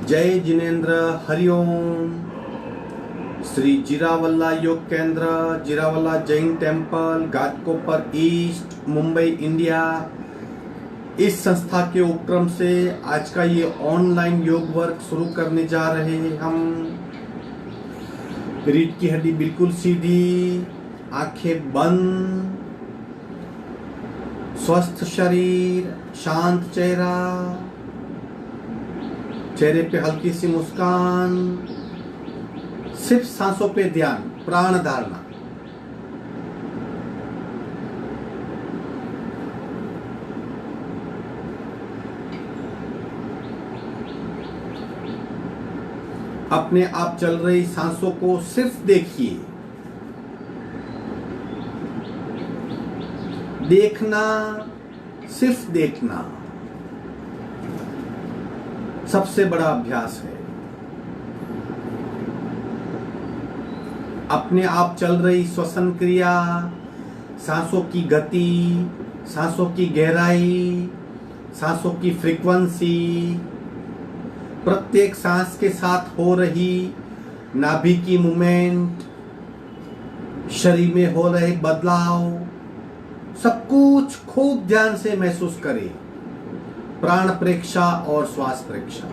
जय Jinendra, Hariom. Shri Jirawala Yog Kendra, Jirawala Jain temple, Ghatkopar east, Mumbai, India. इस संस्था के उपक्रम से आज का ये ऑनलाइन योग वर्क शुरू करने जा रहे हैं हम। रीढ़ की हड्डी बिल्कुल सीधी, आंखें बंद, स्वस्थ शरीर, शांत चेहरा, चेहरे पे हल्की सी मुस्कान, सिर्फ सांसों पे ध्यान, प्राण धारणा। अपने आप चल रही सांसों को सिर्फ देखिए। देखना, सिर्फ देखना सबसे बड़ा अभ्यास है। अपने आप चल रही श्वसन क्रिया, सांसों की गति, सांसों की गहराई, सांसों की फ्रीक्वेंसी, प्रत्येक सांस के साथ हो रही नाभि की मूवमेंट, शरीर में हो रहे बदलाव, सब कुछ खूब ध्यान से महसूस करें। प्राण प्रेक्षा और श्वास प्रेक्षा।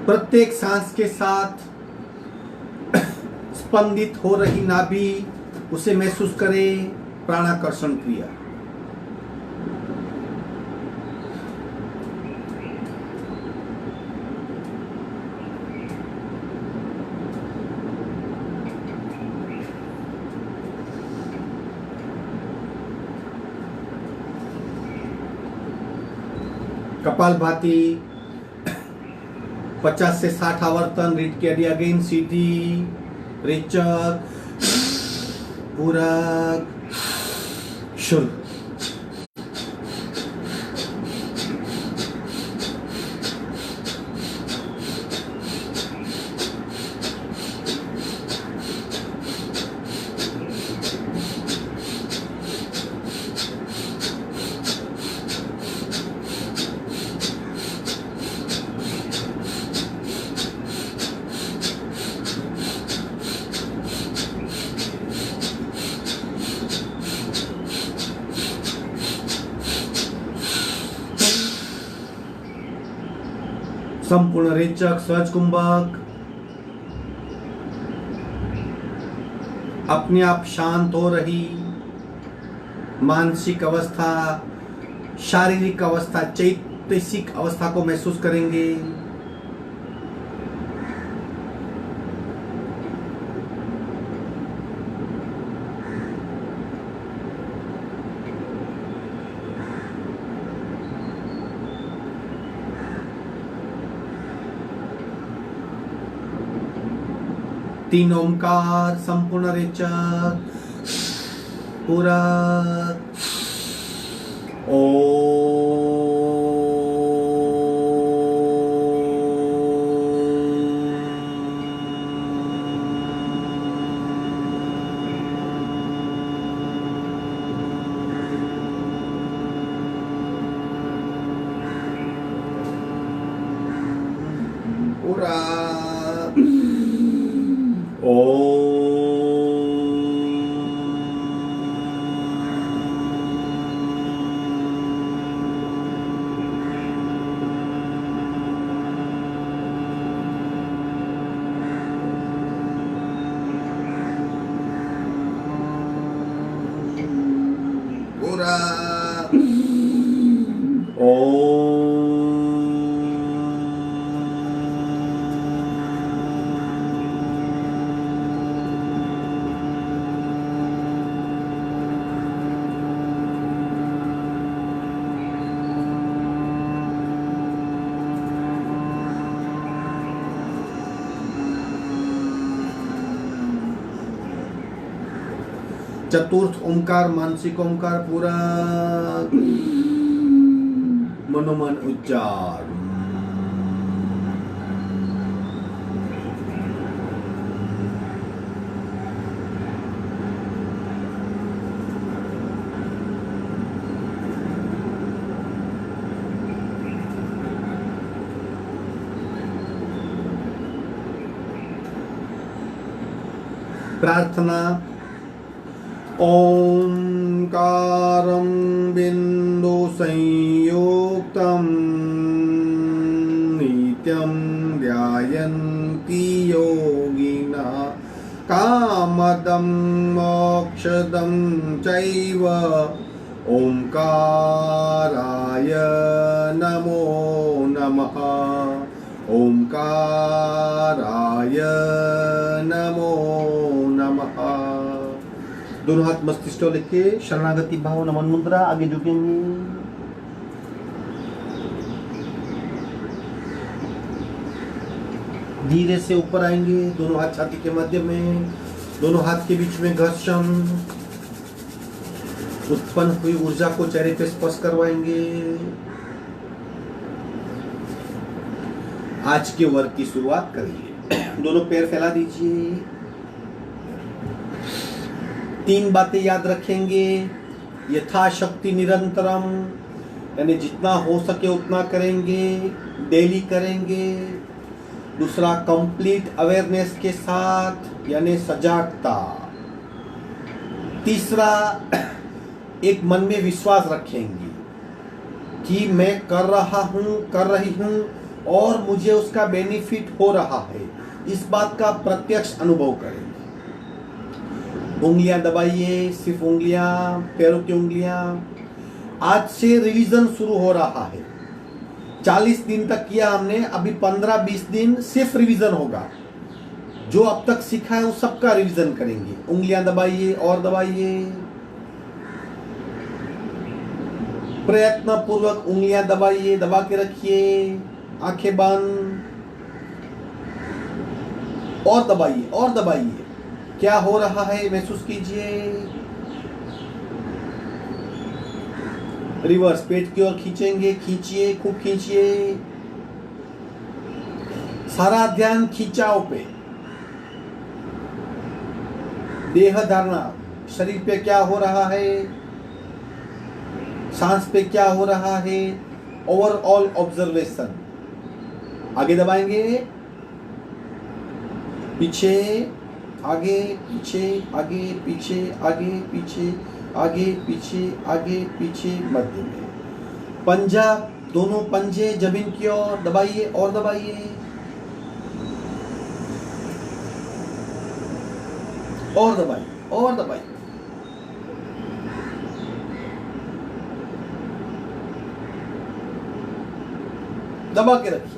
प्रत्येक सांस के साथ स्पंदित हो रही नाभि, उसे महसूस करें। प्राणाकर्षण क्रिया। कपालभाति 50 से 60 आवर्तन। रीढ़ की हड्डी अगेन सीधी, रेचक, पूरक, शुरू। संपूर्ण रेचक, सहज कुंभक। अपने आप शांत हो रही मानसिक अवस्था, शारीरिक अवस्था, चैतसिक अवस्था को महसूस करेंगे। तीन ओंकार, संपूर्ण रेचक, पूरक, चतुर्थ ओंकार मानसिक ओंकार पूरा मनोमन उच्चार। प्रार्थना ओंकारं बिंदु संयुक्तं नित्यं ध्यायन्ति योगिनः कामदं मोक्षदं चैव ओंकाराय नमो नमः। ओंकाराय नमो नमः। दोनों हाथ मस्तिष्क को लेके शरणागति भाव नमन मुद्रा, आगे झुकेंगे। धीरे से ऊपर आएंगे, दोनों हाथ छाती के मध्य में, दोनों हाथ के बीच में घर्षण। उत्पन्न हुई ऊर्जा को चेहरे पे स्पर्श करवाएंगे। आज के वर्क की शुरुआत करिए। दोनों पैर फैला दीजिए। 3 बातें याद रखेंगे। यथाशक्ति निरंतरम, यानी जितना हो सके उतना करेंगे, डेली करेंगे। दूसरा, कंप्लीट अवेयरनेस के साथ, यानी सजागता। तीसरा, एक मन में विश्वास रखेंगे कि मैं कर रहा हूं, कर रही हूं और मुझे उसका बेनिफिट हो रहा है। इस बात का प्रत्यक्ष अनुभव करेंगे। उंगलियां दबाइए, सिर्फ उंगलियां, पैरों की उंगलियां। आज से रिवीजन शुरू हो रहा है। 40 दिन तक किया हमने, अभी 15-20 दिन सिर्फ रिवीजन होगा। जो अब तक सीखा है उस सबका रिवीजन करेंगे। उंगलियां दबाइए और दबाइए। प्रयत्न पूर्वक उंगलियां दबाइए, दबा के रखिए। आंखें बंद और दबाइए और दबाइए। क्या हो रहा है महसूस कीजिए। रिवर्स पेट की ओर खींचेंगे, खींचिए, खूब खींचिए। सारा ध्यान खिंचाव पे। देह धारणा, शरीर पे क्या हो रहा है, सांस पे क्या हो रहा है, ओवरऑल ऑब्जर्वेशन। आगे दबाएंगे, पीछे, आगे पीछे, आगे पीछे, आगे पीछे, आगे पीछे, आगे पीछे, मध्य में। पंजा, दोनों पंजे जमीन की ओर दबाइए और दबाइए और दबाइए और दबाइए। दबा के रखिए।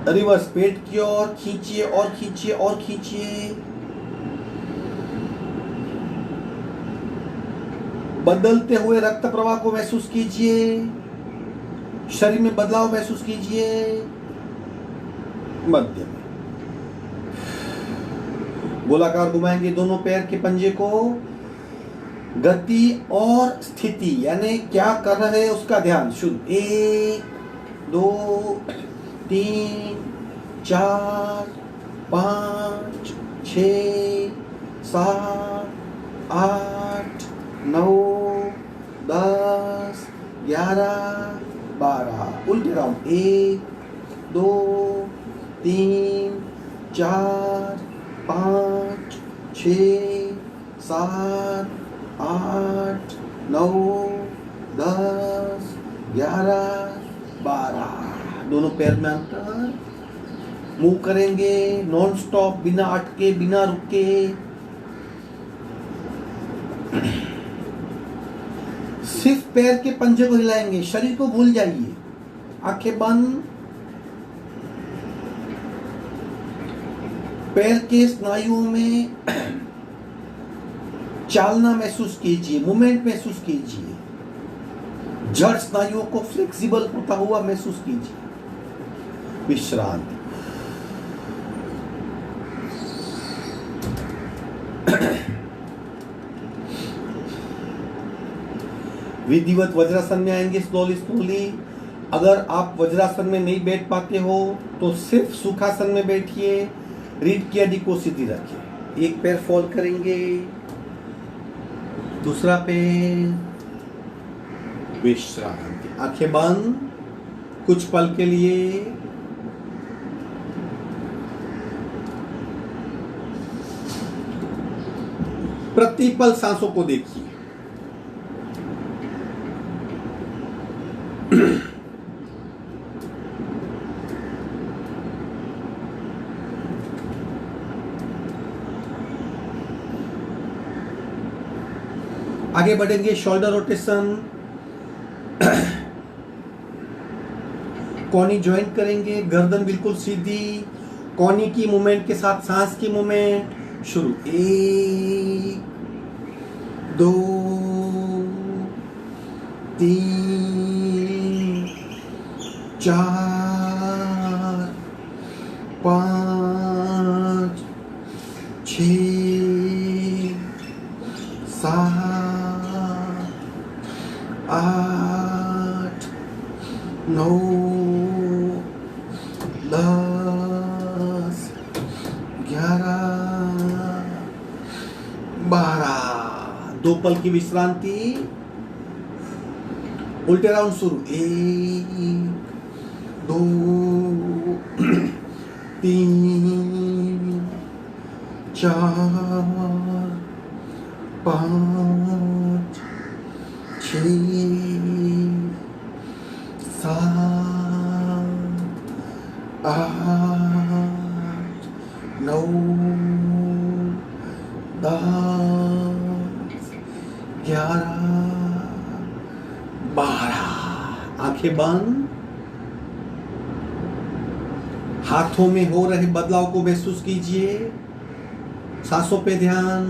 रिवर्स पेट की ओर खींचिए और खींचिए और खींचिए। बदलते हुए रक्त प्रवाह को महसूस कीजिए। शरीर में बदलाव महसूस कीजिए। मध्य में गोलाकार घुमाएंगे दोनों पैर के पंजे को। गति और स्थिति, यानी क्या कर रहे हैं उसका ध्यान शुद्ध। 1 2 3 4 5 6 7 8 9 10 11 12। उल्टे राउंड। 1 2 3 4 5 6 7 8 9 10 11 12। दोनों पैर में अंतर। मूव करेंगे नॉन स्टॉप, बिना अटके, बिना रुके। सिर्फ पैर के पंजे को हिलाएंगे, शरीर को भूल जाइए। आंखें बंद। पैर के स्नायुओं में चालना महसूस कीजिए, मूवमेंट महसूस कीजिए। जड़ स्नायुओं को फ्लेक्सिबल होता हुआ महसूस कीजिए। विश्रांति। विधिवत वज्रासन में आएंगे स्लोली स्लोली। अगर आप वज्रासन में नहीं बैठ पाते हो तो सिर्फ सुखासन में बैठिए, रीढ़ की हड्डी को सीधी रखिए। एक पैर फोल्ड करेंगे, दूसरा पैर, विश्रांति। आंखें बंद कुछ पल के लिए। प्रतिपल सांसों को देखिए। आगे बढ़ेंगे, शोल्डर रोटेशन, कोनी ज्वाइंट करेंगे, गर्दन बिल्कुल सीधी, कोनी की मूवमेंट के साथ सांस की मूवमेंट शुरू। 1 2 3 4 5 6 7 8 9 10 11 12। 2 पल की विश्रांति। उल्टे राउंड शुरू। 1 2 3 4 5 6 7 8 9 10 11 12। आंखें बंद। हाथों में हो रहे बदलाव को महसूस कीजिए। सांसों पे ध्यान।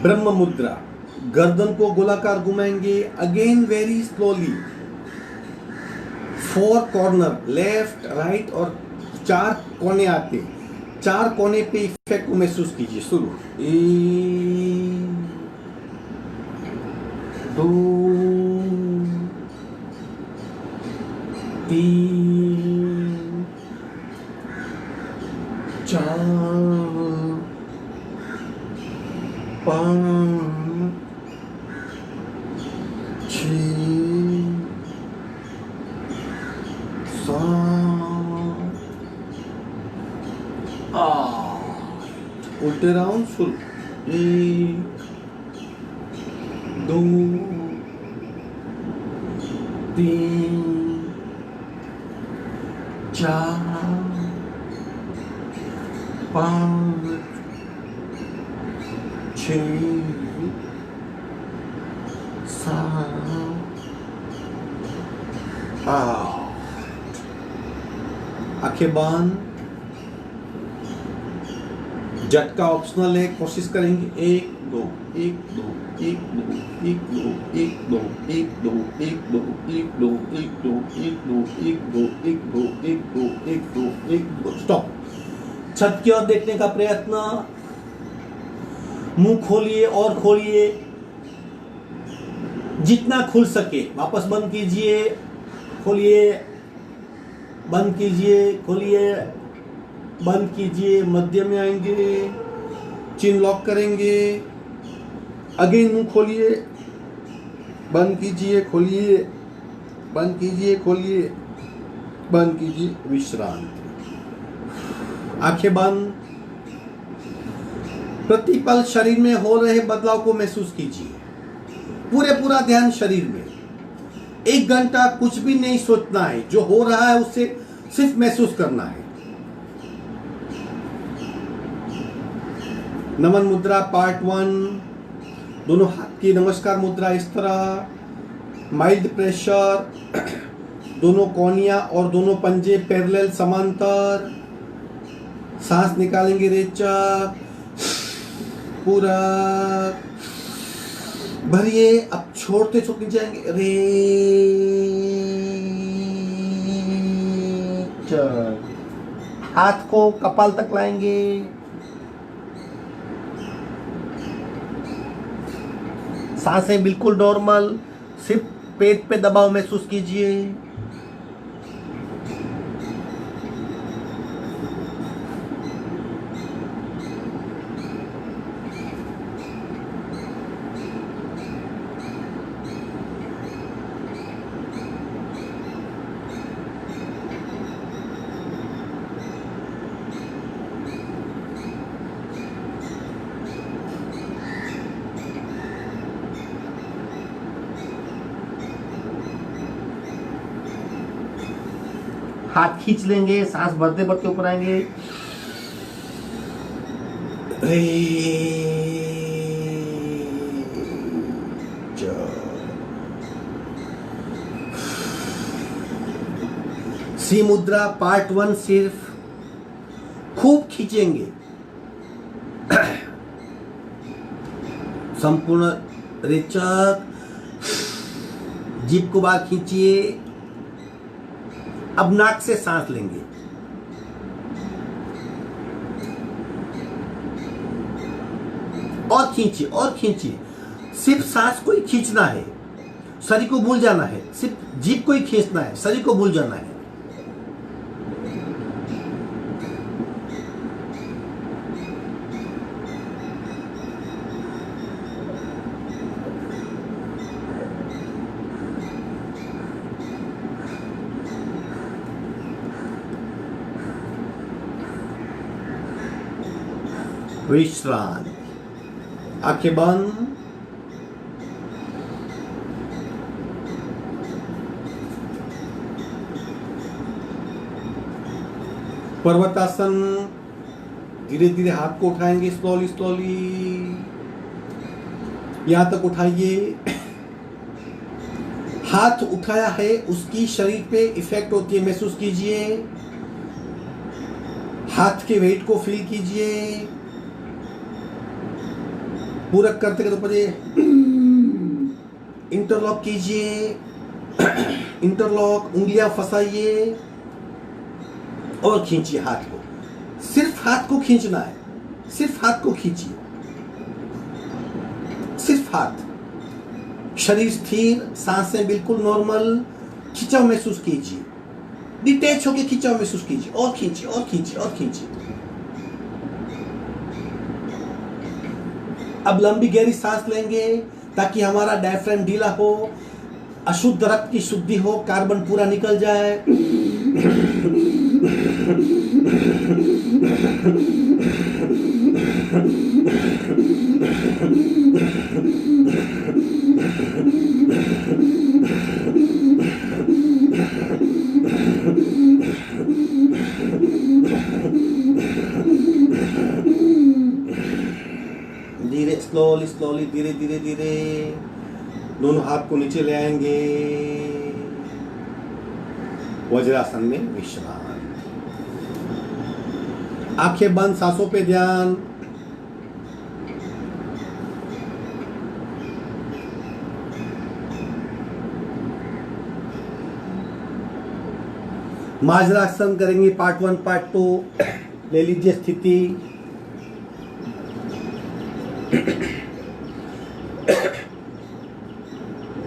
ब्रह्म मुद्रा। गर्दन को गोलाकार घुमाएंगे। Again very slowly. 4 corner, left right और 4 कोने आते। 4 कोने पे इफेक्ट को महसूस कीजिए। शुरू। 1 2 3 4 5 6 7 8। उल्टे राउंड शुरू। 1 2 3 4 5 6 7 8। आंखें बंद। झटका ऑप्शनल है, कोशिश करेंगे। 1 2 1 2 1 2 1 2 1 2 1 2 1 2 1 2 1 2 1 2 1 2 1 2 1 2 1 2 1 2। स्टॉप। छत की ओर देखने का प्रयत्न। मुंह खोलिए और खोलिए जितना खुल सके। वापस बंद कीजिए, खोलिए, बंद कीजिए, खोलिए, बंद कीजिए। मध्य में आएंगे, चिन लॉक करेंगे। अगेन मुंह खोलिए, बंद कीजिए, खोलिए, बंद कीजिए, खोलिए, बंद कीजिए। विश्रांति। आंखें बंद। प्रतिपल शरीर में हो रहे बदलाव को महसूस कीजिए। पूरा ध्यान शरीर में। 1 घंटा कुछ भी नहीं सोचना है, जो हो रहा है उससे सिर्फ महसूस करना है। नमन मुद्रा पार्ट 1। दोनों हाथ की नमस्कार मुद्रा इस तरह। Mild pressure. दोनों कोनिया और दोनों पंजे पैरेलल समांतर। सांस निकालेंगे रेचक, पूरा भरिए। अब छोड़ते छोड़ते जाएंगे रेचक। हाथ को कपाल तक लाएंगे, सांसें बिल्कुल नॉर्मल, सिर्फ पेट पे दबाव महसूस कीजिए। हाथ खींच लेंगे, सांस भरते भरते ऊपर आएंगे। सी मुद्रा पार्ट 1 सिर्फ खूब खींचेंगे, संपूर्ण रेचक। जीभ को बाहर खींचिए। अब नाक से सांस लेंगे, और खींचिए और खींचिए। सिर्फ सांस को ही खींचना है, शरीर को भूल जाना है। सिर्फ जीभ को ही खींचना है, शरीर को भूल जाना है। विश्राम, आंखें बंद। पर्वतासन, धीरे धीरे हाथ को उठाएंगे, स्लोली स्लोली यहां तक उठाइए। हाथ उठाया है, उसकी शरीर पे इफेक्ट होती है, महसूस कीजिए। हाथ के वेट को फील कीजिए। पूरा करते करते ऊपर इंटरलॉक कीजिए। इंटरलॉक, उंगलियां फंसाइए और खींचिए हाथ को। सिर्फ हाथ को खींचना है, सिर्फ हाथ को खींचिए, सिर्फ हाथ। शरीर स्थिर, सांसें बिल्कुल नॉर्मल। खिंचाव महसूस कीजिए, डिटैच होकर खिंचाव महसूस कीजिए, और खींचिए और खींचिए और खींचिए। अब लंबी गहरी सांस लेंगे ताकि हमारा डायफ्राम ढीला हो, अशुद्ध रक्त की शुद्धि हो, कार्बन पूरा निकल जाए। धीरे स्लोली स्लोली, धीरे धीरे धीरे दोनों हाथ को नीचे ले आएंगे। वज्रासन में विश्राम, आंखें बंद, सांसों पे ध्यान। माजरासन करेंगे, पार्ट 1 पार्ट 2। ले लीजिए स्थिति।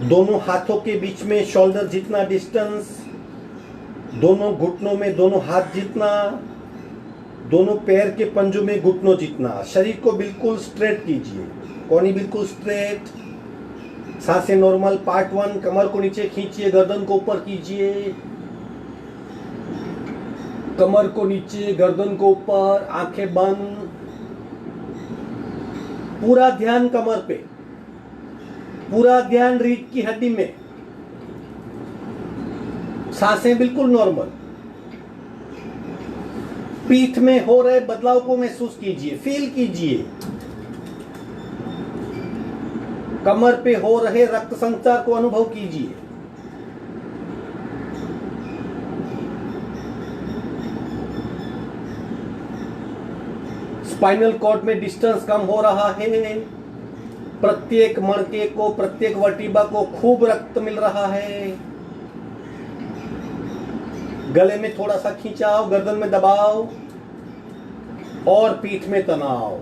दोनों हाथों के बीच में शोल्डर जितना डिस्टेंस, दोनों घुटनों में दोनों हाथ जितना, दोनों पैर के पंजों में घुटनों जितना। शरीर को बिल्कुल स्ट्रेट कीजिए, कोहनी बिल्कुल स्ट्रेट, सांसें नॉर्मल। पार्ट 1, कमर को नीचे खींचिए, गर्दन को ऊपर कीजिए, कमर को नीचे, गर्दन को ऊपर, आंखें बंद। पूरा ध्यान कमर पे, पूरा ध्यान रीढ़ की हड्डी में। सांसें बिल्कुल नॉर्मल। पीठ में हो रहे बदलाव को महसूस कीजिए, फील कीजिए। कमर पे हो रहे रक्त संचार को अनुभव कीजिए। स्पाइनल कॉर्ड में डिस्टेंस कम हो रहा है, प्रत्येक मणके को, प्रत्येक वर्टिब्रा को खूब रक्त मिल रहा है। गले में थोड़ा सा खिंचाव, गर्दन में दबाव और पीठ में तनाव।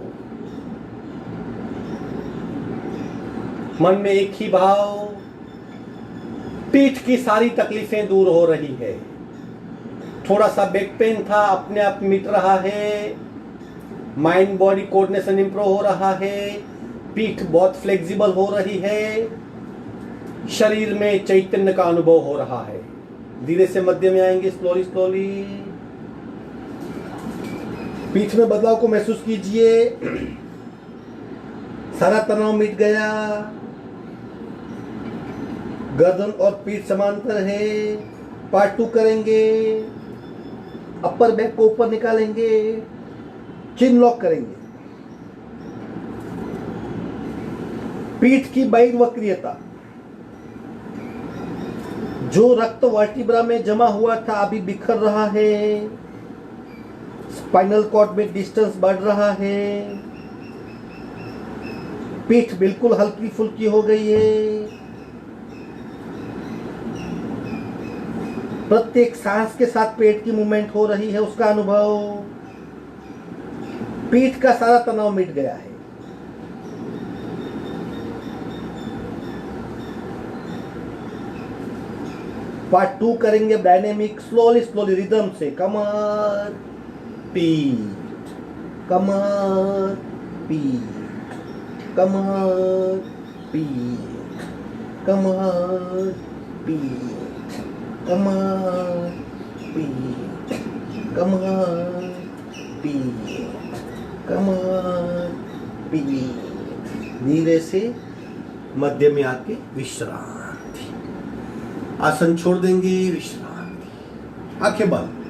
मन में एक ही भाव, पीठ की सारी तकलीफें दूर हो रही है। थोड़ा सा बैक पेन था, अपने आप मिट रहा है। माइंड बॉडी कोऑर्डिनेशन इंप्रूव हो रहा है। पीठ बहुत फ्लेक्सिबल हो रही है। शरीर में चैतन्य का अनुभव हो रहा है। धीरे से मध्य में आएंगे, स्लोली स्लोली। पीठ में बदलाव को महसूस कीजिए। सारा तनाव मिट गया। गर्दन और पीठ समांतर है। पार्ट 2 करेंगे। अपर बैक को ऊपर निकालेंगे, चिन लॉक करेंगे। पीठ की बाईं वक्रियता, जो रक्त वर्टिब्रा में जमा हुआ था अभी बिखर रहा है। स्पाइनल कॉर्ड में डिस्टेंस बढ़ रहा है। पीठ बिल्कुल हल्की फुल्की हो गई है। प्रत्येक सांस के साथ पेट की मूवमेंट हो रही है, उसका अनुभव। पीठ का सारा तनाव मिट गया है। पार्ट 2 करेंगे डायनेमिक, स्लोली स्लोली रिदम से। कमर पीठ, कमर पीठ, कमर पीठ, कमर पीठ, कमर पीठ, कमर पीठ, कमर पीठ। धीरे से मध्य में आके विश्रांति। आसन छोड़ देंगे, विश्रांति। आंखें बंद।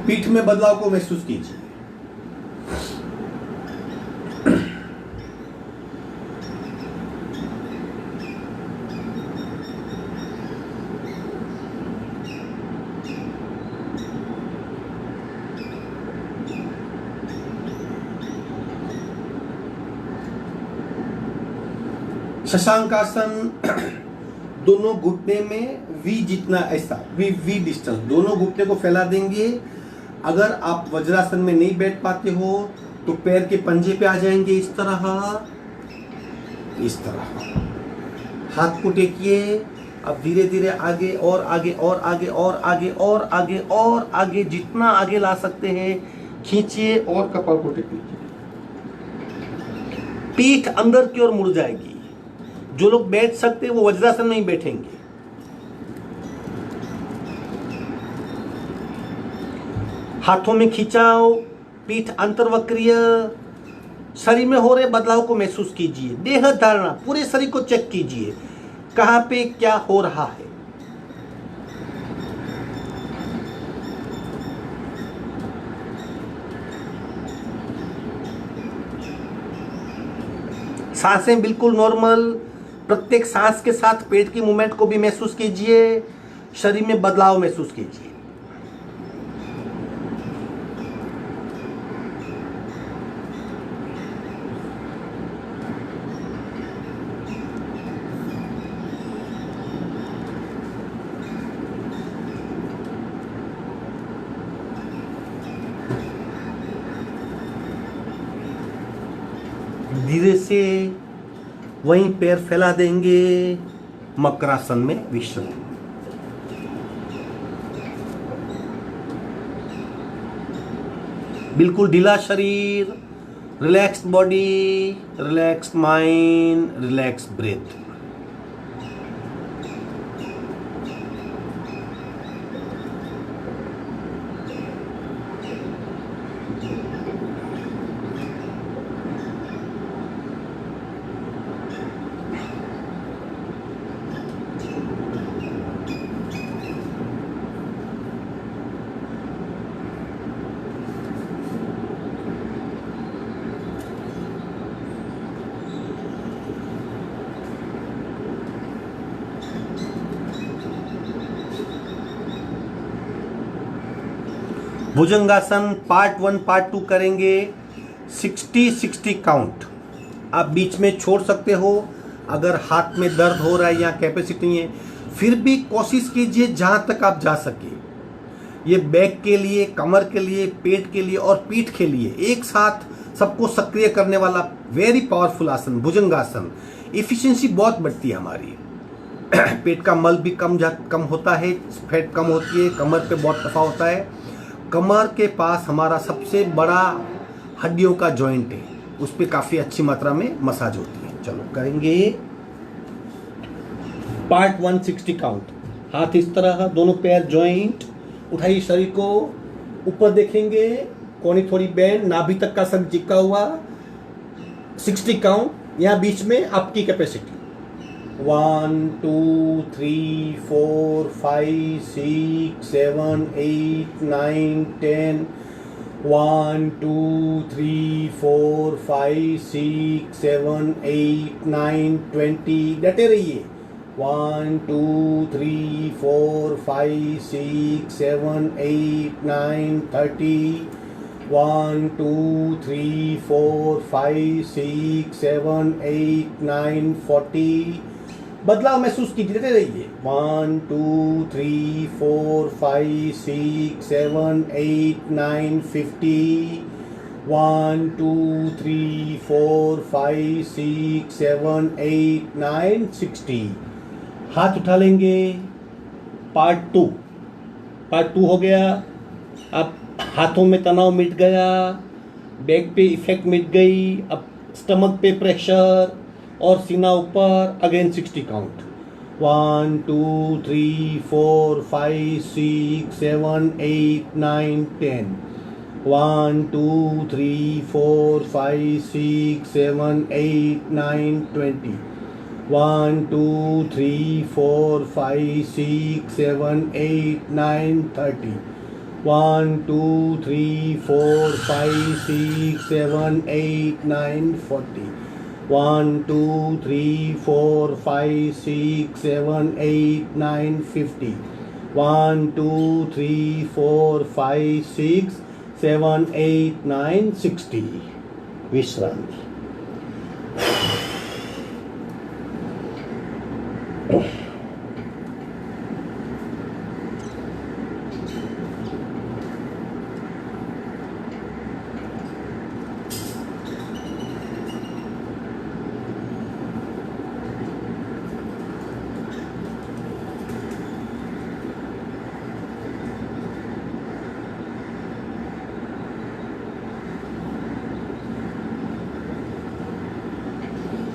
पीठ में बदलाव को महसूस कीजिए। शशांकासन, दोनों घुटने में वी जितना, ऐसा वी डिस्टेंस, दोनों घुटने को फैला देंगे। अगर आप वज्रासन में नहीं बैठ पाते हो तो पैर के पंजे पे आ जाएंगे, इस तरह, इस तरह। हाथ को टेकिए। अब धीरे धीरे आगे और आगे और आगे और आगे और आगे और आगे, जितना आगे ला सकते हैं खींचिए और कपाल को टेकिए। पीठ अंदर की ओर मुड़ जाएगी। जो लोग बैठ सकते हैं वो वज्रासन में ही बैठेंगे। हाथों में खिंचाव, पीठ अंतर्वक्रीय। शरीर में हो रहे बदलाव को महसूस कीजिए। देह धारणा, पूरे शरीर को चेक कीजिए, कहां पे क्या हो रहा है। सांसें बिल्कुल नॉर्मल। प्रत्येक सांस के साथ पेट की मूवमेंट को भी महसूस कीजिए। शरीर में बदलाव महसूस कीजिए। धीरे से वहीं पैर फैला देंगे। मकरासन में विश्राम। बिल्कुल ढीला शरीर, relaxed body, relaxed mind, relaxed breath. Bhujangasana part 1 part 2 करेंगे। 60-60 काउंट आप बीच में छोड़ सकते हो अगर हाथ में दर्द हो रहा है या कैपेसिटी नहीं है, फिर भी कोशिश कीजिए जहाँ तक आप जा सके। ये बैक के लिए, कमर के लिए, पेट के लिए और पीठ के लिए एक साथ सबको सक्रिय करने वाला वेरी पावरफुल आसन भुजंगासन। इफिशिएंसी बहुत बढ़ती है हमारी। पेट का मल भी कम होता है, फैट कम होती है, कमर पे बहुत दफा होता है। कमर के पास हमारा सबसे बड़ा हड्डियों का जॉइंट है, उस पर काफ़ी अच्छी मात्रा में मसाज होती है। चलो करेंगे पार्ट 1 60 काउंट। हाथ इस तरह, दोनों पैर जॉइंट, उठाइए शरीर को ऊपर देखेंगे, कोनी थोड़ी बैंड, नाभि तक का सब चिपका हुआ। 60 काउंट, यहाँ बीच में आपकी कैपेसिटी। 1 2 3 4 5 6 7 8 9 10। 1 2 3 4 5 6 7 8 9 20। डटे रहिए। 1 2 3 4 5 6 7 8 9 30। 1 2 3 4 5 6 7 8 9 40। बदलाव महसूस कीजिए, देते रहिए। 1 2 3 4 5 6 7 8 9 50। 1 2 3 4 5 6 7 8 9 60। हाथ उठा लेंगे। पार्ट 2 हो गया। अब हाथों में तनाव मिट गया, बैक पे इफेक्ट मिट गई। अब स्टमक पे प्रेशर और सीना ऊपर। Again 60 count. 1 2 3 4 5 6 7 8 9 10। 1 2 3 4 5 6 7 8 9 20। 1 2 3 4 5 6 7 8 9 30। 1 2 3 4 5 6 7 8 9 40। 1 2 3 4 5 6 7 8 9 50। 1 2 3 4 5 6 7 8 9 60। विश्रांति।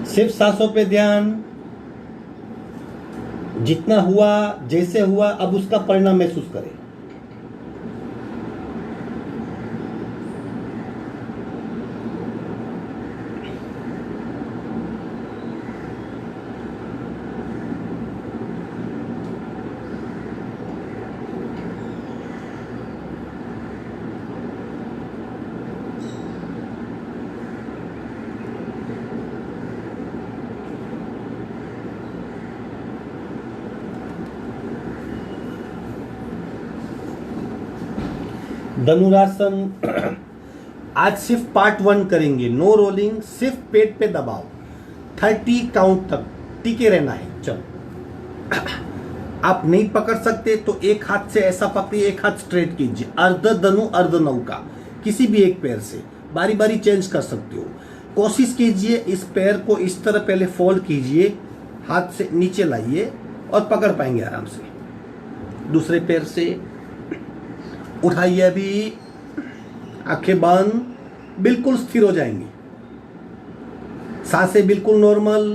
सिर्फ सांसों पे ध्यान। जितना हुआ, जैसे हुआ, अब उसका परिणाम महसूस करें। धनुरासन। आज सिर्फ पार्ट 1 करेंगे, नो रोलिंग, सिर्फ पेट पे दबाव। 30 काउंट तक टिके रहना है। चलो आप नहीं पकड़ सकते तो एक हाथ से ऐसा पकड़िए, एक हाथ स्ट्रेट कीजिए। अर्ध धनु अर्ध नौका, किसी भी एक पैर से बारी बारी चेंज कर सकते हो। कोशिश कीजिए इस पैर को इस तरह पहले फोल्ड कीजिए, हाथ से नीचे लाइए और पकड़ पाएंगे आराम से। दूसरे पैर से उठाइए। अभी आंखें बंद, बिल्कुल स्थिर हो जाएंगी। सांसें बिल्कुल नॉर्मल।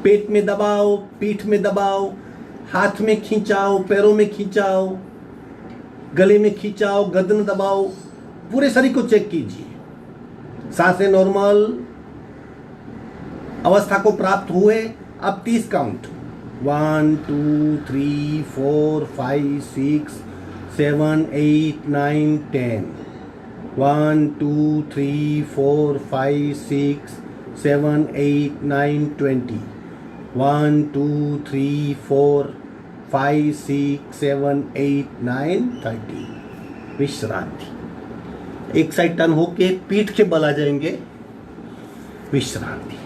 पेट में दबाओ, पीठ में दबाओ, हाथ में खींचाओ, पैरों में खींचाओ, गले में खींचाओ, गर्दन दबाओ। पूरे शरीर को चेक कीजिए। सांसें नॉर्मल अवस्था को प्राप्त हुए। अब 30 काउंट। 1 2 3 4 5 6 7 8 9 10। 1 2 3 4 5 6 7 8 9 20। 1 2 3 4 5 6 7 8 9 30। विश्रांति। एक साइड टर्न होके पीठ के बल आ जाएंगे, विश्रांति।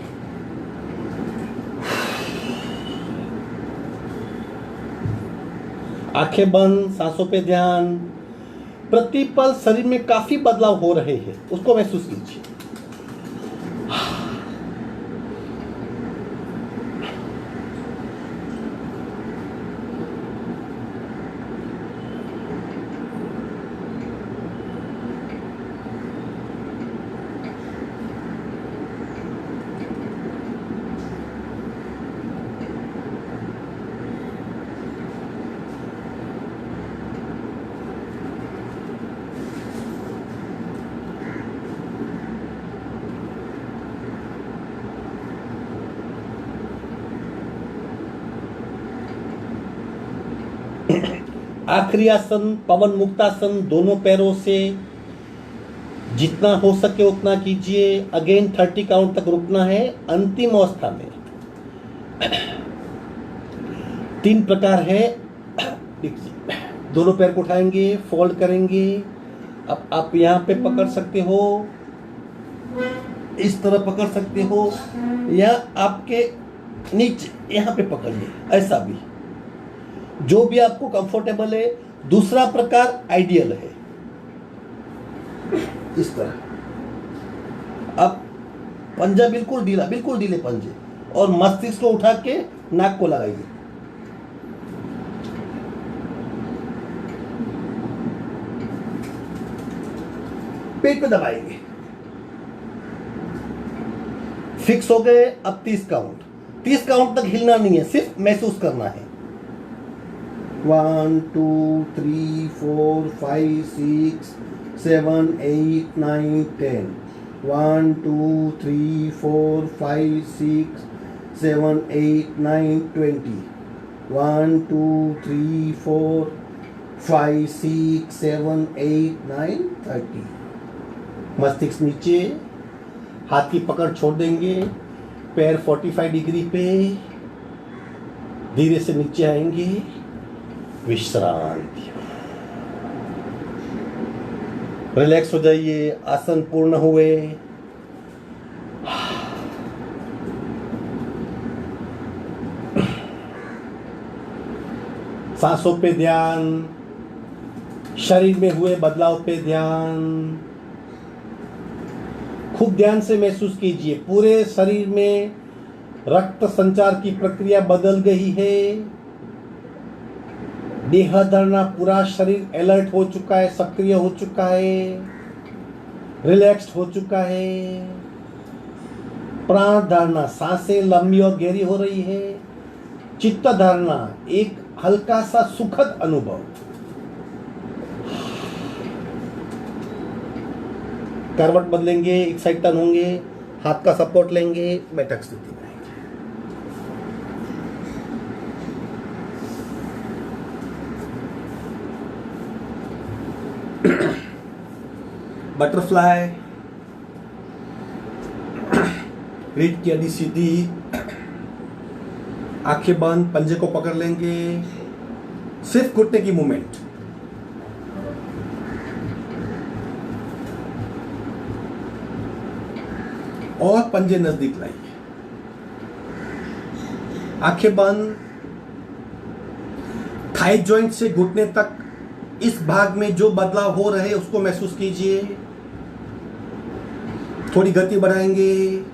आंखें बंद, सांसों पे ध्यान। प्रतिपल शरीर में काफी बदलाव हो रहे हैं, उसको महसूस कीजिए। आखिरी आसन पवन मुक्तासन, दोनों पैरों से जितना हो सके उतना कीजिए। अगेन 30 काउंट तक रुकना है। अंतिम अवस्था में 3 प्रकार है। दोनों पैर को उठाएंगे, फोल्ड करेंगे। अब आप यहाँ पे पकड़ सकते हो, इस तरह पकड़ सकते हो, या आपके नीचे यहाँ पे पकड़िए, ऐसा भी, जो भी आपको कंफर्टेबल है। दूसरा प्रकार आइडियल है, इस तरह। अब पंजा बिल्कुल ढीला, बिल्कुल ढीले पंजे, और मस्तिष्क को उठा के नाक को लगाइए। पेट पे दबाएंगे। फिक्स हो गए। अब 30 काउंट, 30 काउंट तक हिलना नहीं है, सिर्फ महसूस करना है। 1 2 3 4 5 6 7 8 9 10 1 2 3 4 5 6 7 8 9 20 1 2 3 4 5 6 7 8 9 30। मस्तिष्क नीचे, हाथ की पकड़ छोड़ देंगे। पैर 45 डिग्री पे धीरे से नीचे आएंगे। विश्रांति। रिलैक्स हो जाइए। आसन पूर्ण हुए। सांसों पे ध्यान, शरीर में हुए बदलाव पे ध्यान। खूब ध्यान से महसूस कीजिए, पूरे शरीर में रक्त संचार की प्रक्रिया बदल गई है। देह धारणा, पूरा शरीर अलर्ट हो चुका है, सक्रिय हो चुका है, रिलैक्स्ड हो चुका है। प्राण धारणा, सांसें लंबी और गहरी हो रही है। चित्त धारणा, एक हल्का सा सुखद अनुभव। करवट बदलेंगे, एक साइड टर्न होंगे, हाथ का सपोर्ट लेंगे, बैठक स्थिति में आएंगे। बटरफ्लाई। रीढ़ की हड्डी सीधी, आंखें बंद, पंजे को पकड़ लेंगे। सिर्फ घुटने की मूवमेंट। और पंजे नजदीक लाइए। आंखें बंद। थाई जॉइंट से घुटने तक इस भाग में जो बदलाव हो रहे हैं उसको महसूस कीजिए। थोड़ी गति बढ़ाएंगे।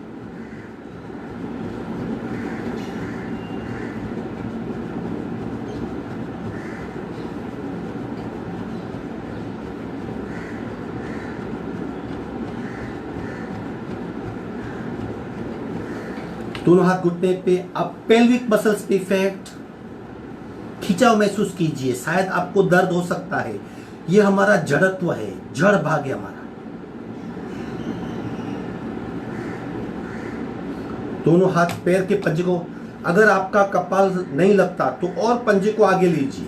दोनों हाथ घुटने पे। अब पेल्विक मसल्स पे इफेक्ट, खिंचाव महसूस कीजिए। शायद आपको दर्द हो सकता है, ये हमारा जड़त्व है, जड़ भाग है हमारा। दोनों हाथ पैर के पंजे को, अगर आपका कपाल नहीं लगता तो और पंजे को आगे लीजिए।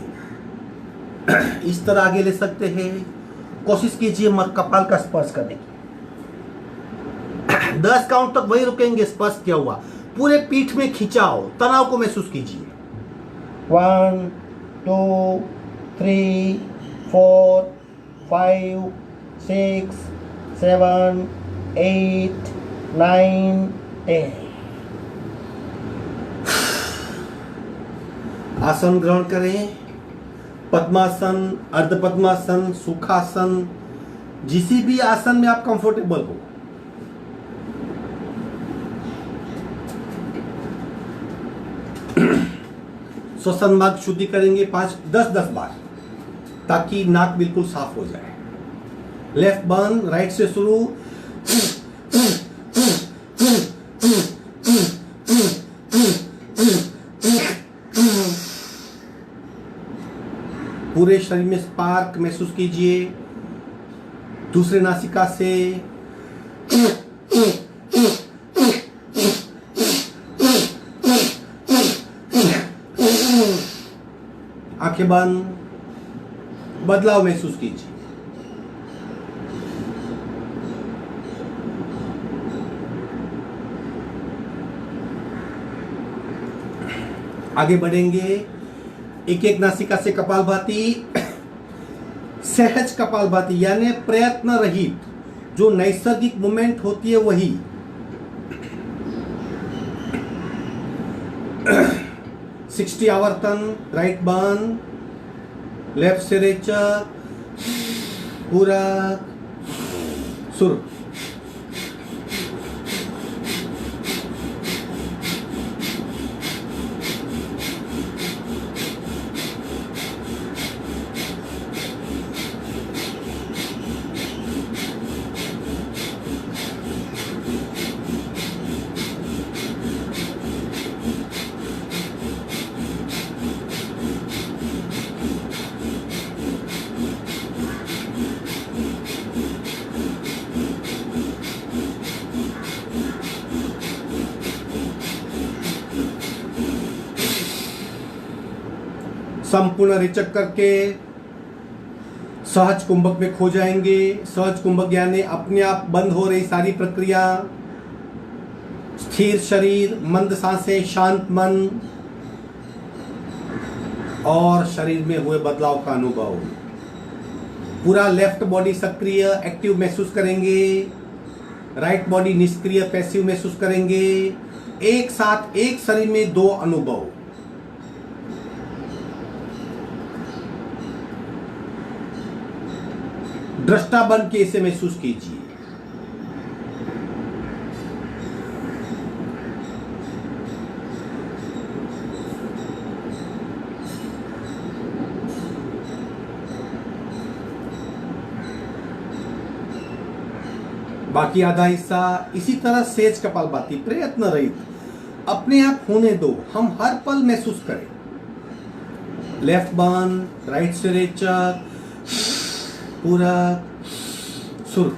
इस तरह आगे ले सकते हैं। कोशिश कीजिए कपाल का स्पर्श करने की। 10 काउंट तक वही रुकेंगे, स्पर्श किया हुआ। पूरे पीठ में खिंचाव, तनाव को महसूस कीजिए। 1 2 3 4 5, 6, 7, 8, 9, 10. आसन ग्रहण करें। पद्मासन, अर्ध पद्मासन, सुखासन, जिसी भी आसन में आप कंफर्टेबल हो। श्वसन मार्ग शुद्धि करेंगे 5-10 बार, ताकि नाक बिल्कुल साफ हो जाए। लेफ्ट बर्न, राइट से शुरू। पूरे शरीर में स्पार्क महसूस कीजिए। दूसरे नासिका से आंखें बंद, बदलाव महसूस कीजिए। आगे बढ़ेंगे। एक एक नासिका से कपालभाति, सहज कपालभाति यानी प्रयत्न रहित, जो नैसर्गिक मूवमेंट होती है वही। 60 आवर्तन। राइट बर्न, लेफ्ट से रेचक, पूरा सुर। संपूर्ण रेचक करके सहज कुंभक में खो जाएंगे। सहज कुंभक यानी अपने आप बंद हो रही सारी प्रक्रिया, स्थिर शरीर, मंद सांसें, शांत मन और शरीर में हुए बदलाव का अनुभव। पूरा लेफ्ट बॉडी सक्रिय एक्टिव महसूस करेंगे, राइट बॉडी निष्क्रिय पैसिव महसूस करेंगे। एक साथ एक शरीर में दो अनुभव। दृष्टा बन के इसे महसूस कीजिए। बाकी आधा हिस्सा इसी तरह सेज कपालभाति प्रयत्न रहित अपने आप होने दो, हम हर पल महसूस करें। लेफ्ट बर्न, राइट से रेचक, पूरा सुर।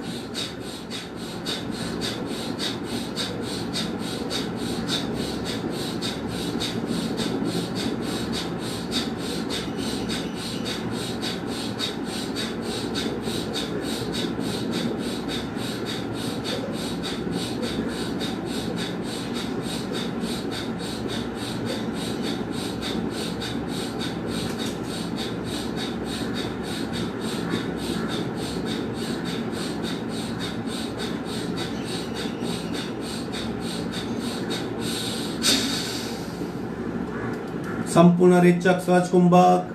संपूर्ण रेचक सहज कुंभक,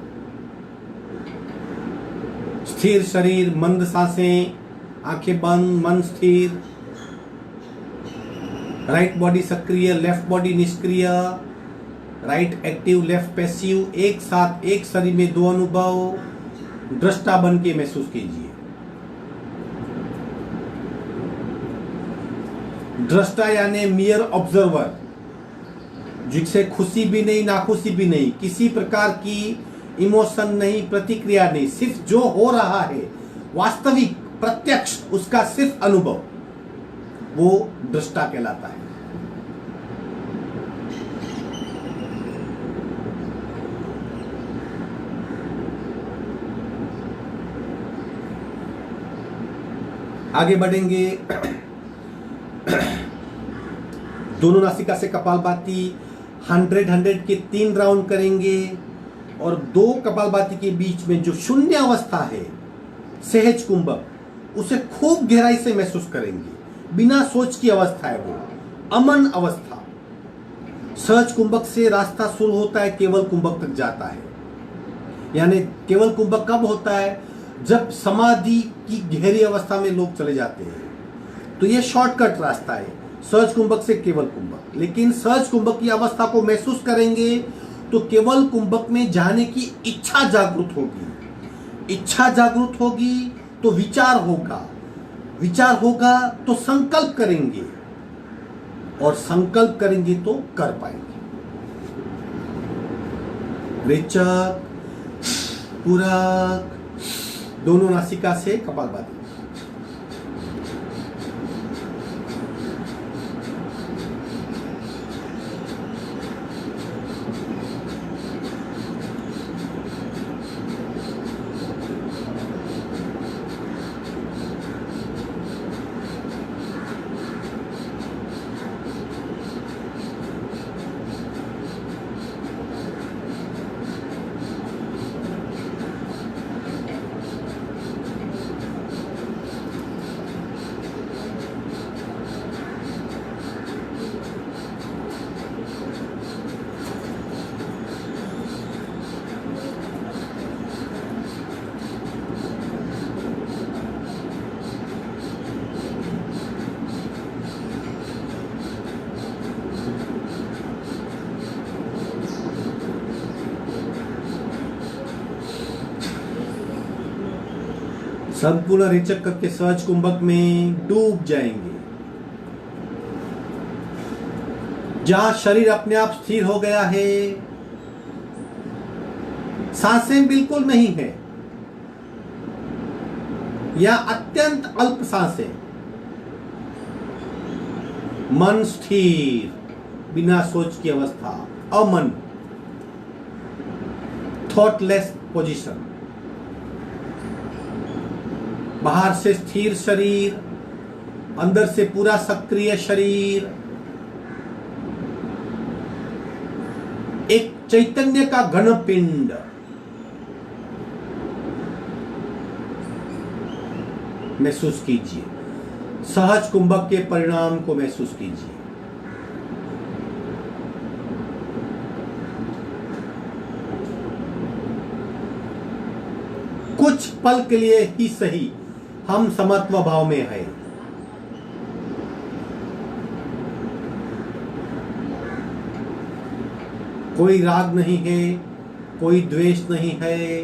स्थिर शरीर, मंद सांसें, आंखें बंद, मन स्थिर, राइट बॉडी सक्रिय, लेफ्ट बॉडी निष्क्रिय, राइट एक्टिव, लेफ्ट पैसिव। एक साथ एक शरीर में दो अनुभव। दृष्टा बन के महसूस कीजिए। दृष्टा यानी मियर ऑब्जर्वर, जिससे खुशी भी नहीं नाखुशी भी नहीं, किसी प्रकार की इमोशन नहीं, प्रतिक्रिया नहीं, सिर्फ जो हो रहा है वास्तविक प्रत्यक्ष उसका सिर्फ अनुभव, वो दृष्टा कहलाता है। आगे बढ़ेंगे। दोनों नासिका से कपालभाति 100 के 3 राउंड करेंगे और 2 कपालभाति के बीच में जो शून्य अवस्था है सहज कुंभक उसे खूब गहराई से महसूस करेंगे। बिना सोच की अवस्था है वो, अमन अवस्था। सहज कुंभक से रास्ता शुरू होता है, केवल कुंभक तक जाता है। यानी केवल कुंभक कब होता है? जब समाधि की गहरी अवस्था में लोग चले जाते हैं। तो ये शॉर्टकट रास्ता है सहज कुंभक से केवल कुंभक। लेकिन सहज कुंभक की अवस्था को महसूस करेंगे तो केवल कुंभक में जाने की इच्छा जागृत होगी। इच्छा जागृत होगी तो विचार होगा, विचार होगा तो संकल्प करेंगे, और संकल्प करेंगे तो कर पाएंगे। रेचक, पूरक, दोनों नासिका से कपालभाति। संपूर्ण रेचक करके सहज कुंभक में डूब जाएंगे, जहां शरीर अपने आप स्थिर हो गया है, सांसें बिल्कुल नहीं है या अत्यंत अल्प सांसें, मन स्थिर, बिना सोच की अवस्था, अमन, थॉटलेस पोजीशन। बाहर से स्थिर शरीर, अंदर से पूरा सक्रिय शरीर, एक चैतन्य का घन पिंड। महसूस कीजिए, सहज कुंभक के परिणाम को महसूस कीजिए। कुछ पल के लिए ही सही हम समत्व भाव में हैं। कोई राग नहीं है, कोई द्वेष नहीं है,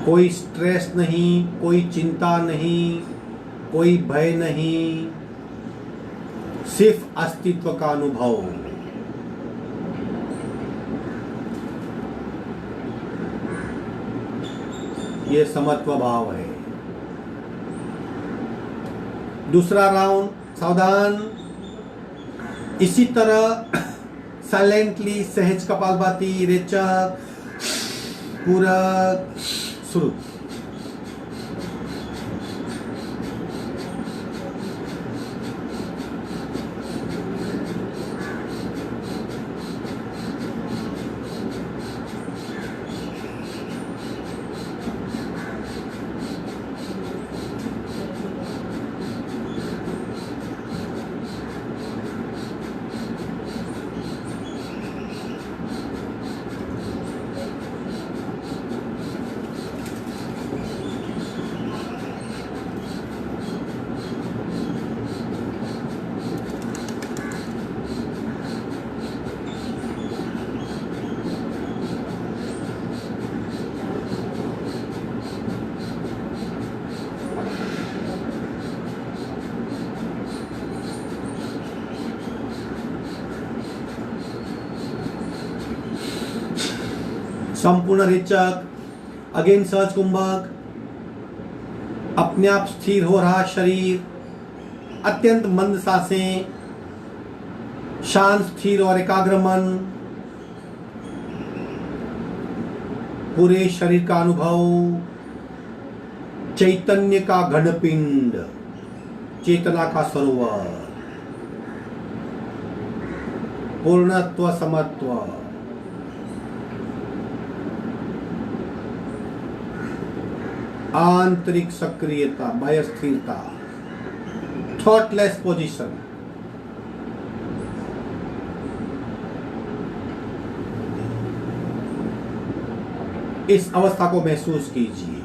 कोई स्ट्रेस नहीं, कोई चिंता नहीं, कोई भय नहीं, सिर्फ अस्तित्व का अनुभव। ये समत्व भाव है। दूसरा राउंड, सावधान। इसी तरह साइलेंटली सहज कपालभाति, रेचक, पूरक, शुरू। संपूर्ण रेचक, अगेन सहज कुंभक, अपने आप स्थिर हो रहा शरीर, अत्यंत मंद सांसें, शांत, स्थिर और एकाग्र मन, पूरे शरीर का अनुभव, चैतन्य का घनपिंड, चेतना का सरोवर, पूर्णत्व, समत्व। आंतरिक सक्रियता, बाह्य स्थिरता, थॉटलेस पोजीशन। इस अवस्था को महसूस कीजिए।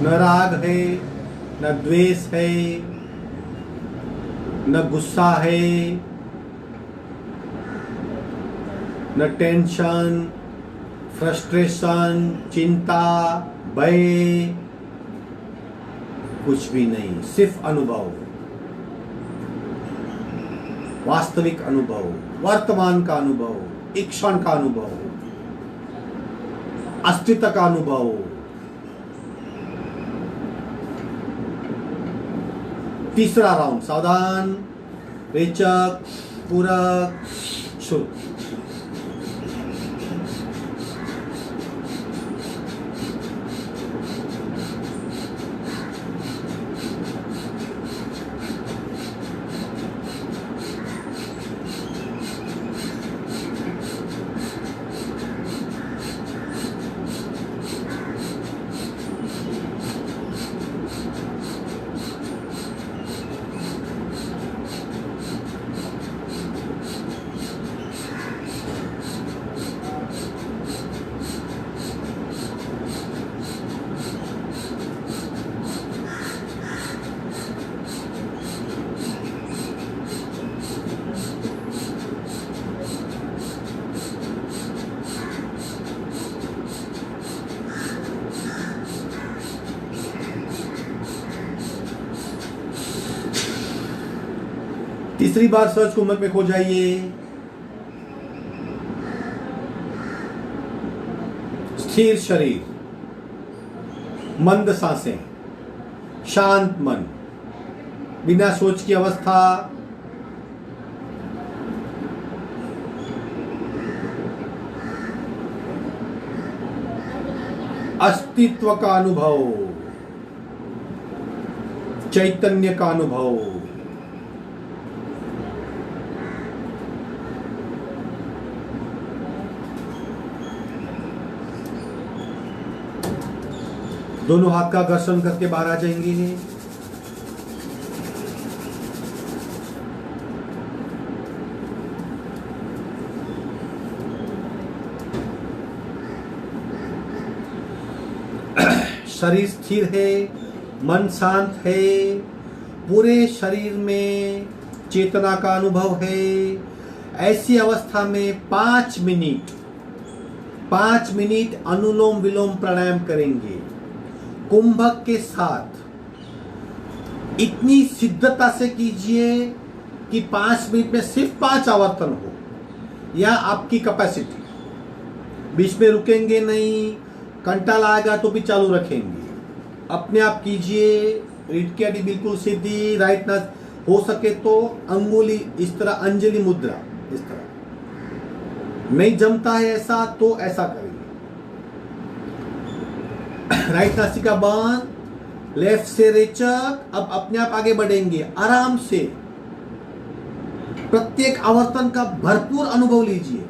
न राग है, न द्वेष है, न गुस्सा है, न टेंशन, फ्रस्ट्रेशन, चिंता, भय, कुछ भी नहीं। सिर्फ अनुभव, वास्तविक अनुभव, वर्तमान का अनुभव, एक क्षण का अनुभव, अस्तित्व का अनुभव। तीसरा राउंड, सावधान, रेचक, पूरक, शुरू। तीसरी बार सर्च कुमक में खो जाइए। स्थिर शरीर, मंद सांसें, शांत मन, बिना सोच की अवस्था, अस्तित्व का अनुभव, चैतन्य का अनुभव। दोनों हाथ का घर्षण करके बाहर आ जाएंगे। शरीर स्थिर है, मन शांत है, पूरे शरीर में चेतना का अनुभव है। ऐसी अवस्था में 5 मिनट अनुलोम विलोम प्राणायाम करेंगे कुंभक के साथ। इतनी सिद्धता से कीजिए कि 5 मिनट में सिर्फ 5 आवर्तन हो, या आपकी कैपेसिटी। बीच में रुकेंगे नहीं, कंटाल आएगा तो भी चालू रखेंगे। अपने आप कीजिए। रीढ़ की हड्डी बिल्कुल सीधी, राइट ना हो सके तो अंगुली इस तरह, अंजलि मुद्रा इस तरह। नहीं जमता है ऐसा तो ऐसा करेंगे। राइट नासिका बंद, लेफ्ट से रेचक। अब अपने आप आगे बढ़ेंगे आराम से। प्रत्येक आवर्तन का भरपूर अनुभव लीजिए।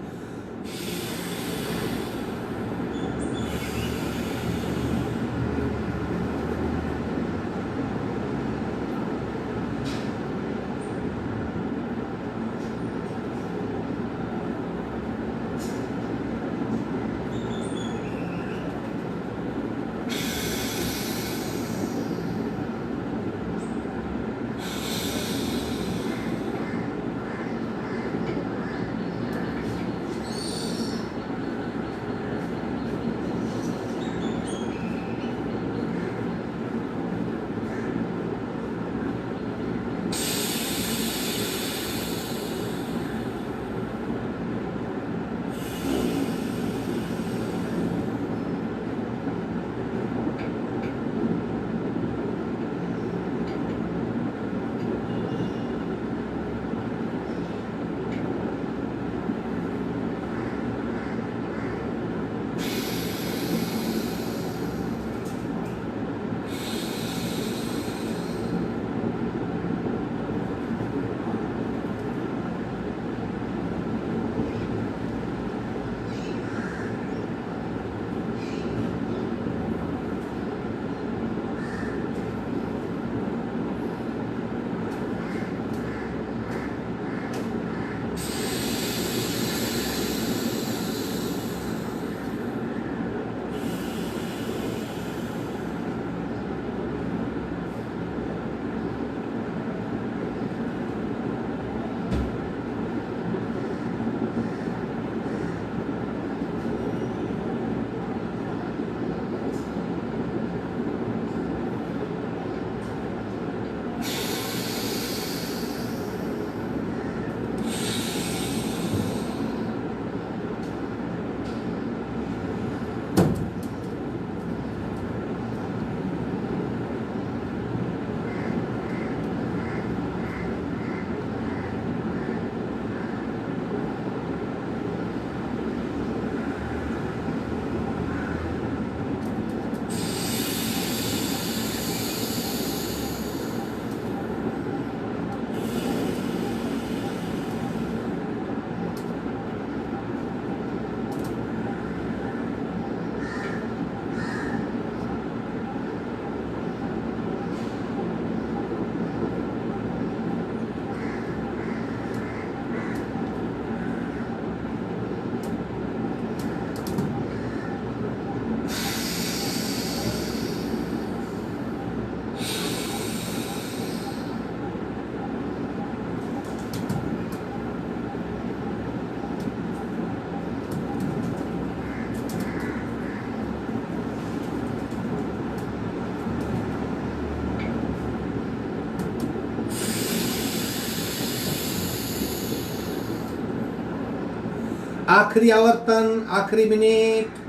आखिरी आवर्तन, आखिरी मिनट।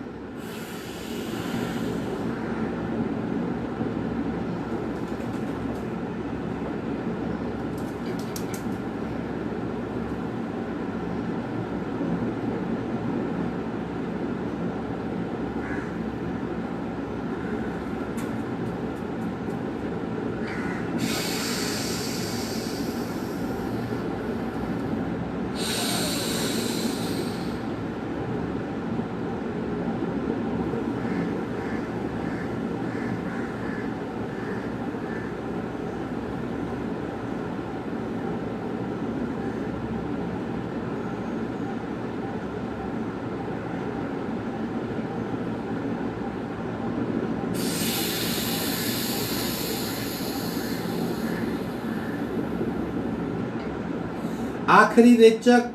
आखिरी रेचक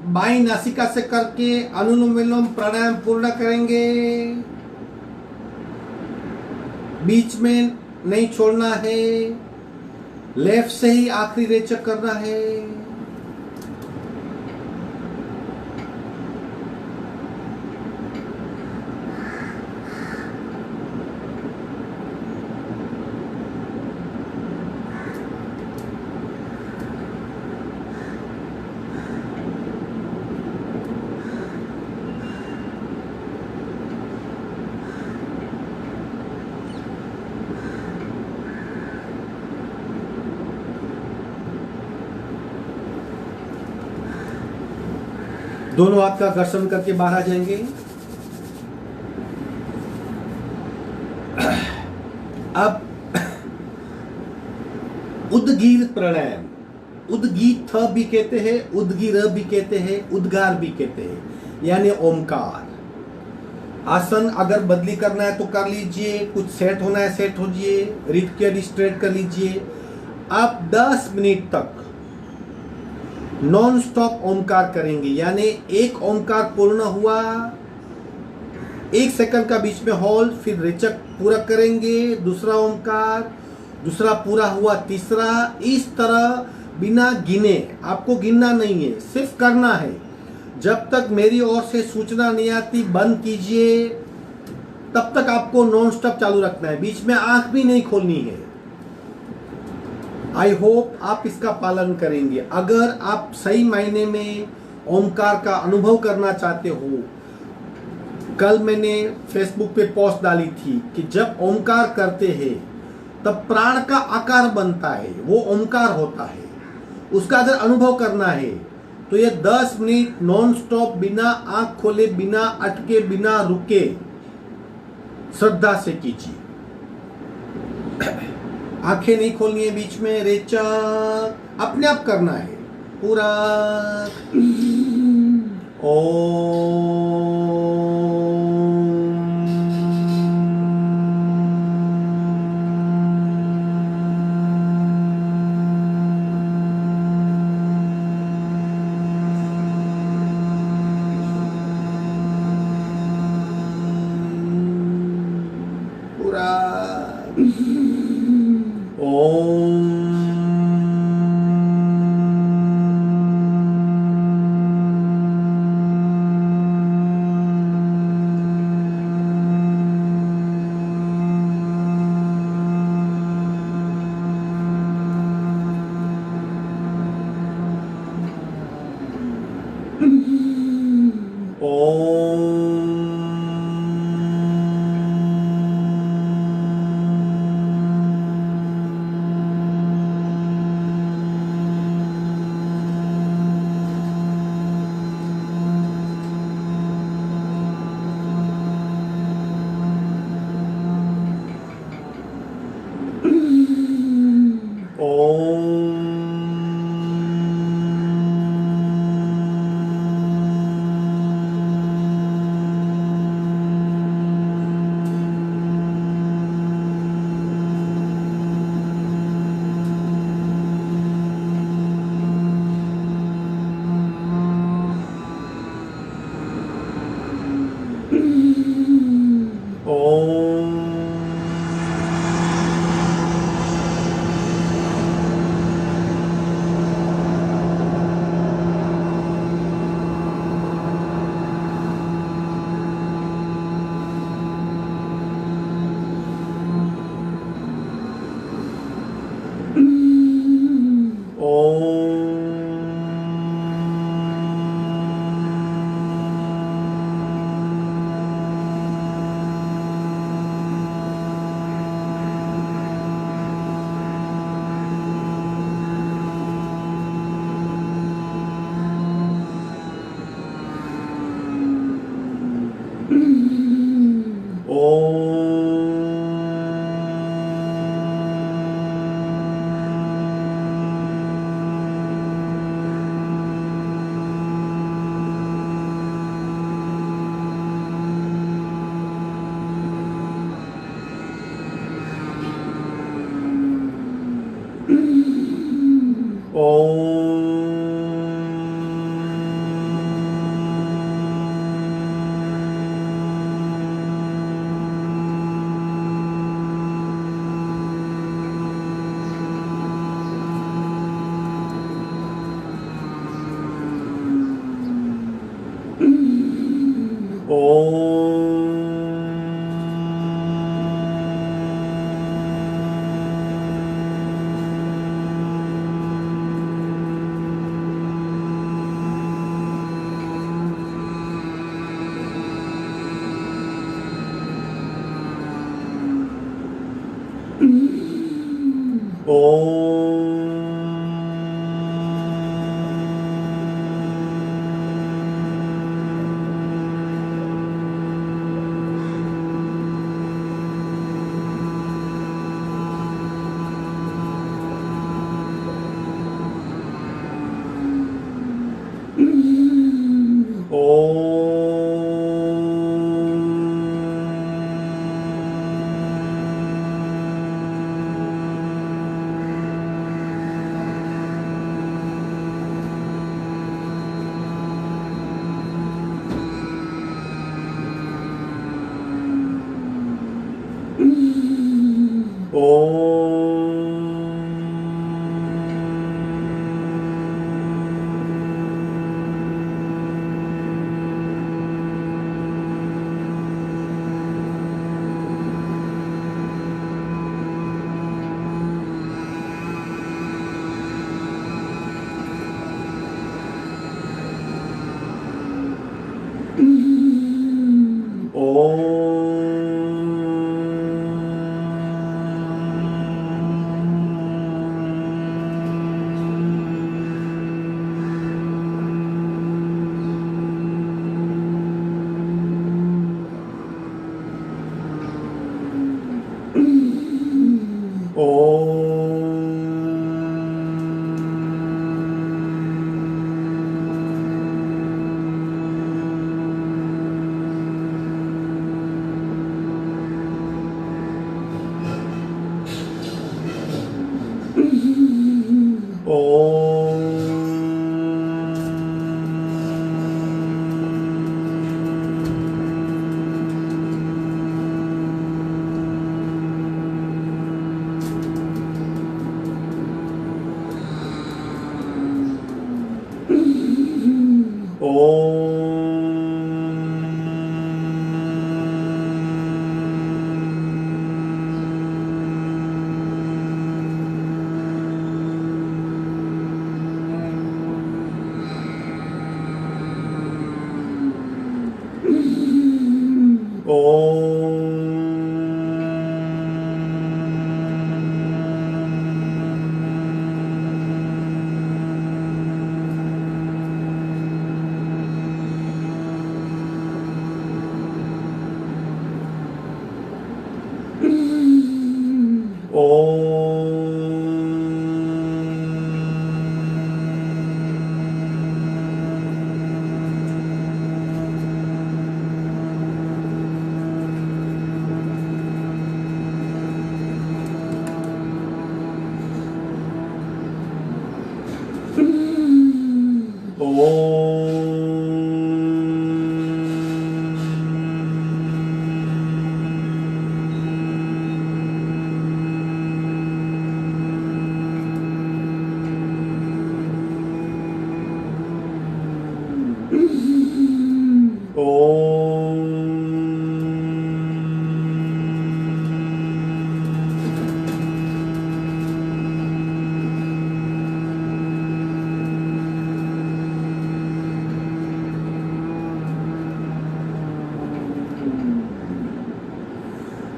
बाई नासिका से करके अनुलोम विलोम प्राणायाम पूर्ण करेंगे। बीच में नहीं छोड़ना है। लेफ्ट से ही आखिरी रेचक करना है। दोनों हाथ का घर्षण करके बाहर आ जाएंगे। अब उद्गीर प्राणायाम, उद्गीत भी कहते हैं, उद्गीर भी कहते हैं, उद्गार भी कहते हैं, यानी ओमकार। आसन अगर बदली करना है तो कर लीजिए, कुछ सेट होना है सेट हो जाइए, रीढ़ की हड्डी स्ट्रेट कर लीजिए। आप 10 मिनट तक नॉन स्टॉप ओमकार करेंगे, यानी एक ओमकार पूर्ण हुआ, 1 सेकंड का बीच में होल्ड, फिर रेचक पूरा करेंगे, दूसरा ओमकार, दूसरा पूरा हुआ, तीसरा, इस तरह बिना गिने। आपको गिनना नहीं है, सिर्फ करना है। जब तक मेरी ओर से सूचना नहीं आती बंद कीजिए, तब तक आपको नॉन स्टॉप चालू रखना है, बीच में आंख भी नहीं खोलनी है। आई होप आप इसका पालन करेंगे। अगर आप सही मायने में ओमकार का अनुभव करना चाहते हो, कल मैंने फेसबुक पे पोस्ट डाली थी कि जब ओमकार करते हैं तब प्राण का आकार बनता है, वो ओमकार होता है। उसका अगर अनुभव करना है तो ये 10 मिनट नॉन स्टॉप, बिना आंख खोले, बिना अटके, बिना रुके, श्रद्धा से कीजिए। आंखें नहीं खोलनी है बीच में, रेचक अपने आप करना है पूरा। पूरा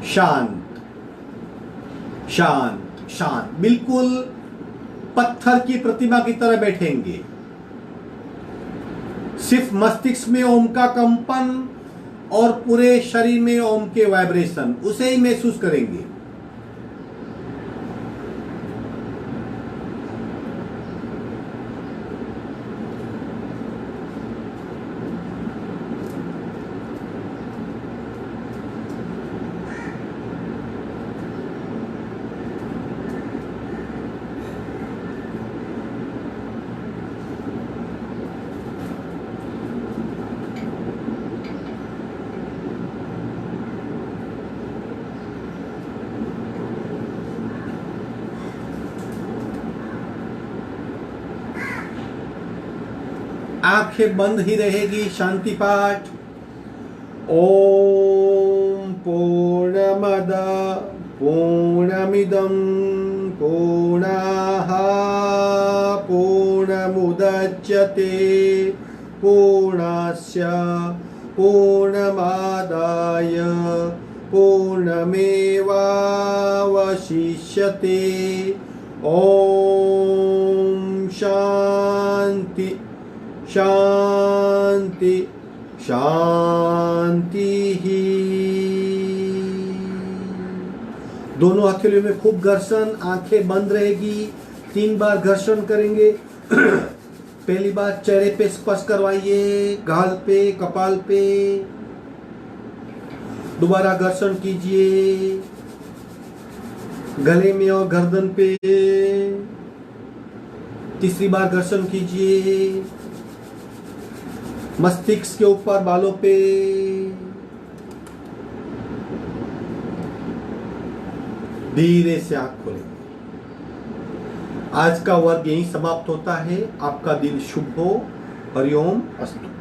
शांत शांत शांत, बिल्कुल पत्थर की प्रतिमा की तरह बैठेंगे। सिर्फ मस्तिष्क में ओम का कंपन और पूरे शरीर में ओम के वाइब्रेशन, उसे ही महसूस करेंगे। आंखें बंद ही रहेगी, शांति पाठ। ओम पूर्णमद पूर्णमिदं पूर्णाः पूर्णमुदच्यते पूर्णस्य पूर्णमादाय पूर्णमेवावशिष्यते ओम शांति शांति शांति ही। दोनों हथेलियों में खूब घर्षण, आंखें बंद रहेगी, 3 बार घर्षण करेंगे। पहली बार चेहरे पे स्पर्श करवाइए, गाल पे, कपाल पे। दोबारा घर्षण कीजिए गले में और गर्दन पे। तीसरी बार घर्षण कीजिए मस्तिष्क के ऊपर, बालों पे। धीरे से आंख खोलें। आज का वर्ग यहीं समाप्त होता है। आपका दिन शुभ हो। हरिओम अस्तु।